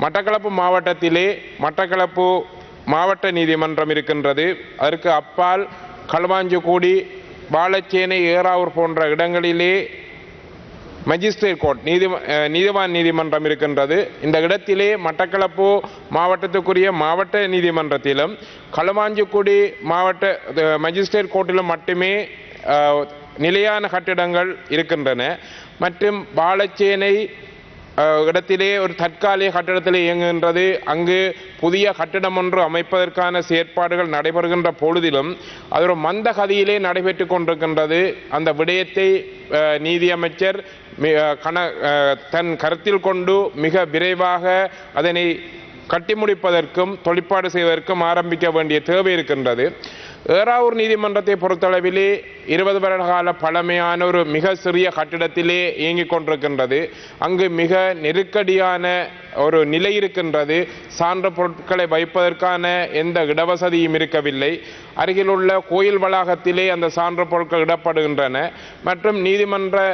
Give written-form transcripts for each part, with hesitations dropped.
மட்டக்களப்பு மாவட்டத்திலே மட்டக்களப்பு மாவட்ட நீதிமன்றம் இருக்கின்றது. அதற்கு அப்பால் களுவாஞ்சிக்குடி, வாழைச்சேனை, ஏறாவூர் போன்ற இடங்களிலே மஜிஸ்ட்ரேட் கோர்ட் நீதிவான் நீதிமன்றம் இருக்கின்றது. இந்த இடத்திலே மட்டக்களப்பு மாவட்டத்துக்குரிய மாவட்ட நீதிமன்றத்திலும் களுவாஞ்சிக்குடி மாவட்ட மஜிஸ்ட்ரேட் கோர்ட்டிலும் மட்டுமே நிலையான கட்டிடங்கள் இருக்கின்றன. மற்றும் வாழைச்சேனை இடத்திலே ஒரு தற்காலிக கட்டிடத்தில் இயங்குகின்றது. அங்கு புதிய கட்டிடம் ஒன்று அமைப்பதற்கான செயற்பாடுகள் நடைபெறுகின்ற பொழுதிலும் அது ஒரு மந்த கதியிலே நடைபெற்று கொண்டிருக்கின்றது. அந்த விடயத்தை நீதியமைச்சர் தன் கருத்தில் கொண்டு மிக விரைவாக அதனை கட்டி முடிப்பதற்கும் தொழிற்பாடு செய்வதற்கும் ஆரம்பிக்க வேண்டிய தேவை இருக்கின்றது. ஏறாவூர் நீதிமன்றத்தை பொறுத்தளவிலே 20 வருட கால பழமையான ஒரு மிக சிறிய கட்டிடத்திலே இயங்கிக் கொண்டிருக்கின்றது. அங்கு மிக நெருக்கடியான ஒரு நிலை இருக்கின்றது. சான்று பொருட்களை வைப்பதற்கான எந்த இடவசதியும் இருக்கவில்லை. அருகிலுள்ள கோயில் வளாகத்திலே அந்த சான்று பொருட்கள் இடப்படுகின்றன. மற்றும் நீதிமன்ற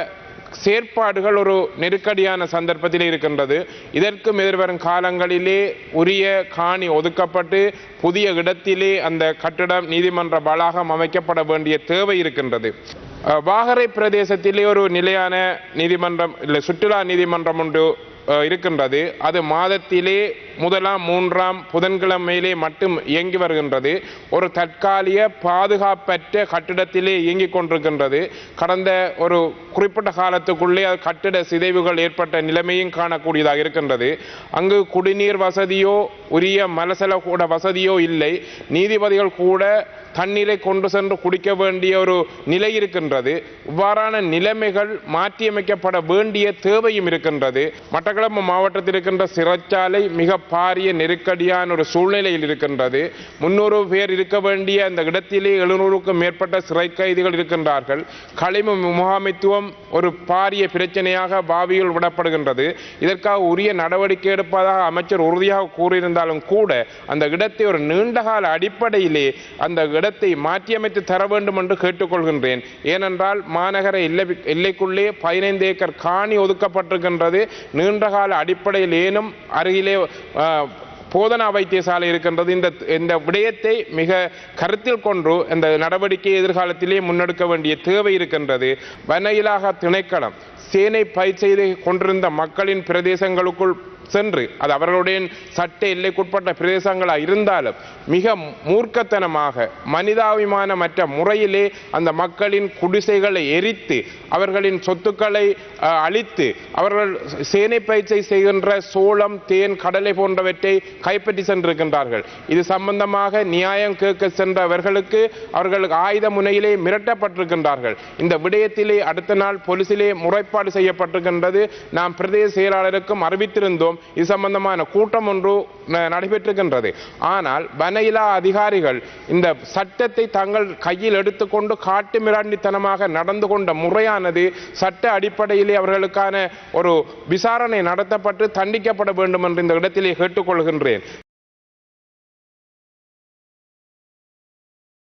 செயற்பாடுகள் ஒரு நெருக்கடியான சந்தர்ப்பத்தில் இருக்கின்றது. இதற்கும் எதிர்வரும் காலங்களிலே உரிய காணி ஒதுக்கப்பட்டு புதிய இடத்திலே அந்த கட்டிடம் நீதிமன்ற வளாகம் அமைக்கப்பட வேண்டிய தேவை இருக்கின்றது. வாகரை பிரதேசத்திலே ஒரு நிலையான நீதிமன்றம் இல்லை சுற்றுலா நீதிமன்றம் ஒன்று இருக்கின்றது. அது மாதத்திலே முதலாம் 3ஆம் புதன்கிழமையிலே மட்டும் இயங்கி வருகின்றது. ஒரு தற்காலிக பாதுகாப்பற்ற கட்டிடத்திலே இயங்கிக் கொண்டிருக்கின்றது. கடந்த ஒரு குறிப்பிட்ட காலத்துக்குள்ளே கட்டிட சிதைவுகள் ஏற்பட்ட நிலைமையும் காணக்கூடியதாக இருக்கின்றது. அங்கு குடிநீர் வசதியோ உரிய மலசல கூட வசதியோ இல்லை. நீதிபதிகள் கூட தண்ணீரை கொண்டு சென்று குடிக்க வேண்டிய ஒரு நிலை இருக்கின்றது. இவ்வாறான நிலைமைகள் மாற்றியமைக்கப்பட வேண்டிய தேவையும் இருக்கின்றது. மட்டக்களப்பு மாவட்டத்தில் இருக்கின்ற சிறைச்சாலை மிக பாரிய நெருக்கடியான ஒரு சூழ்நிலையில் இருக்கின்றது. 300 பேர் இருக்க வேண்டிய அந்த இடத்திலே 700க்கும் மேற்பட்ட சிறை கைதிகள் இருக்கின்றார்கள். களிமு முகாமைத்துவம் ஒரு பாரிய பிரச்சனையாக பாவியில் விடப்படுகின்றது. இதற்காக உரிய நடவடிக்கை எடுப்பதாக அமைச்சர் உறுதியாக கூறியிருந்தாலும் கூட அந்த இடத்தை ஒரு நீண்டகால அடிப்படையிலே அந்த இடத்தை மாற்றியமைத்து தர வேண்டும் என்று கேட்டுக்கொள்கின்றேன். ஏனென்றால் மாநகர எல்லைக்குள்ளே 15 ஏக்கர் காணி ஒதுக்கப்பட்டிருக்கின்றது. நீண்டகால அடிப்படையில் ஏனும் அருகிலே போதனா வைத்தியசாலை இருக்கின்றது. இந்த விடயத்தை மிக கருத்தில் கொண்டு இந்த நடவடிக்கை எதிர்காலத்திலே முன்னெடுக்க வேண்டிய தேவை இருக்கின்றது. வனயிலாக திணைக்களம் சேனை பயிர் செய்து கொண்டிருந்த மக்களின் பிரதேசங்களுக்குள் சென்று அது அவர்களுடைய சட்ட எல்லைக்குட்பட்ட பிரதேசங்களாக இருந்தாலும் மிக மூர்க்கத்தனமாக மனிதாபிமானமற்ற முறையிலே அந்த மக்களின் குடிசைகளை எரித்து அவர்களின் சொத்துக்களை அழித்து அவர்கள் சேனை பயிற்சி செய்கின்ற சோளம், தேன், கடலை போன்றவற்றை கைப்பற்றி சென்றிருக்கின்றார்கள். இது சம்பந்தமாக நியாயம் கேட்க சென்றவர்களுக்கு அவர்களுக்கு ஆயுத முனையிலே மிரட்டப்பட்டிருக்கின்றார்கள். இந்த விடயத்திலே அடுத்த நாள் போலீசிலே முறைப்பாடு செய்யப்பட்டிருக்கின்றது. நாம் பிரதேச செயலாளருக்கும் அறிவித்திருந்தோம். இது சம்பந்தமான கூட்டம் ஒன்று நடைபெற்றிருக்கின்றது. ஆனால் வனயிலா அதிகாரிகள் இந்த சட்டத்தை தங்கள் கையில் எடுத்துக்கொண்டு காட்டு மிராண்டித்தனமாக நடந்து கொண்ட முறையானது சட்ட அடிப்படையிலே அவர்களுக்கான ஒரு விசாரணை நடத்தப்பட்டு தண்டிக்கப்பட வேண்டும் என்று இந்த இடத்திலே கேட்டுக்கொள்கின்றேன்.